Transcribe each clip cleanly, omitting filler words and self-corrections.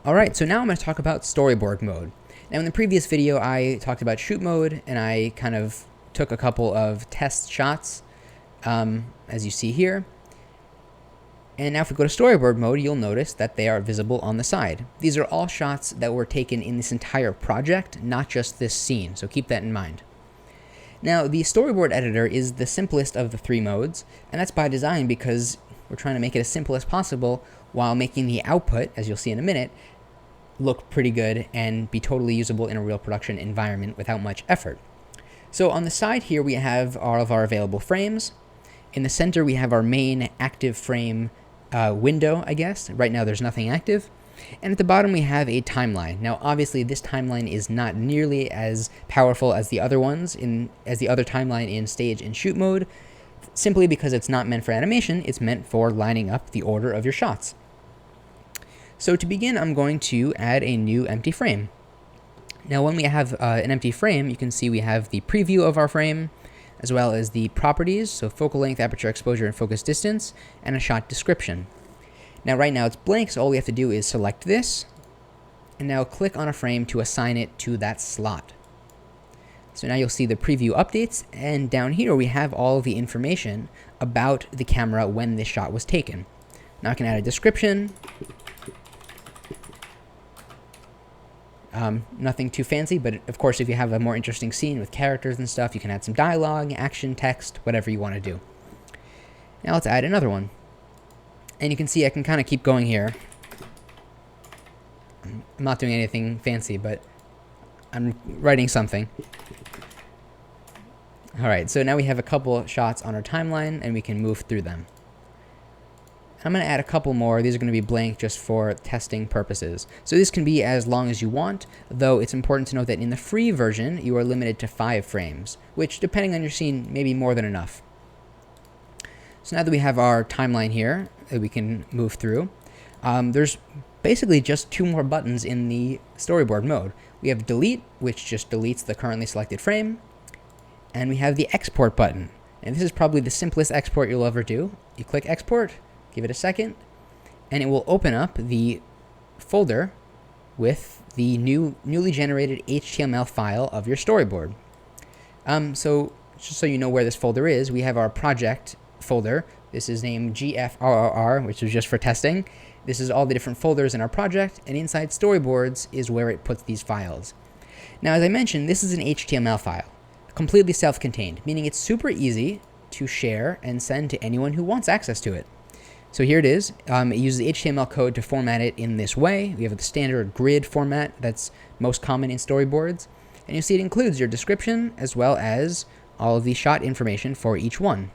Alright, so now I'm going to talk about Storyboard Mode. Now in the previous video I talked about Shoot Mode, and I kind of took a couple of test shots, as you see here. And now if we go to Storyboard Mode, you'll notice that they are visible on the side. These are all shots that were taken in this entire project, not just this scene, so keep that in mind. Now the Storyboard Editor is the simplest of the three modes, and that's by design because we're trying to make it as simple as possible while making the output, as you'll see in a minute, look pretty good and be totally usable in a real production environment without much effort. So on the side here we have all of our available frames. In the center we have our main active frame window, I guess. Right now there's nothing active. And at the bottom we have a timeline. Now obviously this timeline is not nearly as powerful as the other ones, as the other timeline in stage and shoot mode, simply because it's not meant for animation, it's meant for lining up the order of your shots. So to begin, I'm going to add a new empty frame. Now when we have an empty frame, you can see we have the preview of our frame, as well as the properties, so focal length, aperture, exposure, and focus distance, and a shot description. Now right now it's blank, so all we have to do is select this, and now click on a frame to assign it to that slot. So now you'll see the preview updates, and down here we have all of the information about the camera when this shot was taken. Now I can add a description. Nothing too fancy, but of course if you have a more interesting scene with characters and stuff, you can add some dialogue, action, text, whatever you want to do. Now let's add another one. And you can see I can kind of keep going here. I'm not doing anything fancy, but I'm writing something. Alright, so now we have a couple shots on our timeline, and we can move through them. I'm going to add a couple more. These are going to be blank just for testing purposes. So this can be as long as you want, though it's important to note that in the free version, you are limited to 5 frames, which, depending on your scene, may be more than enough. So now that we have our timeline here that we can move through, there's basically just 2 more buttons in the storyboard mode. We have delete, which just deletes the currently selected frame, and we have the export button. And this is probably the simplest export you'll ever do. You click export, give it a second, and it will open up the folder with the newly generated HTML file of your storyboard. So just so you know where this folder is, we have our project folder. This is named GFRRR, which is just for testing. This is all the different folders in our project, and inside Storyboards is where it puts these files. Now, as I mentioned, this is an HTML file, completely self-contained, meaning it's super easy to share and send to anyone who wants access to it. So here it is. It uses HTML code to format it in this way. We have the standard grid format that's most common in storyboards. And you see it includes your description as well as all of the shot information for each one.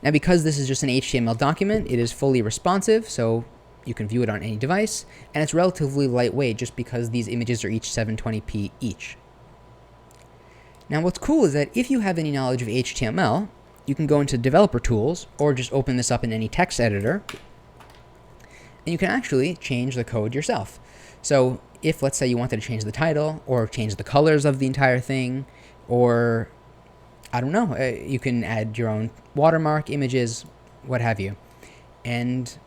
Now because this is just an HTML document, it is fully responsive, so you can view it on any device. And it's relatively lightweight just because these images are each 720p each. Now what's cool is that if you have any knowledge of HTML, you can go into developer tools or just open this up in any text editor, and you can actually change the code yourself. So if, let's say, you wanted to change the title or change the colors of the entire thing, or I don't know, you can add your own watermark, images, what have you. And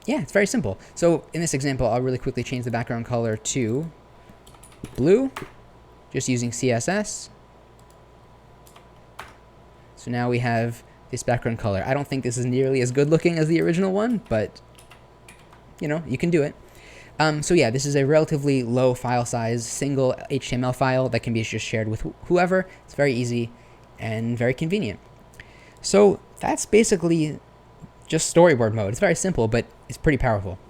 yeah, it's very simple. So in this example, I'll really quickly change the background color to blue, just using CSS. So now we have this background color. I don't think this is nearly as good looking as the original one, but you know, you can do it. So yeah, this is a relatively low file size, single HTML file that can be just shared with whoever. It's very easy and very convenient. So that's basically just storyboard mode. It's very simple, but it's pretty powerful.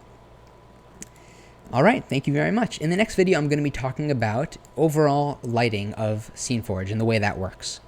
All right, thank you very much. In the next video, I'm going to be talking about overall lighting of SceneForge and the way that works.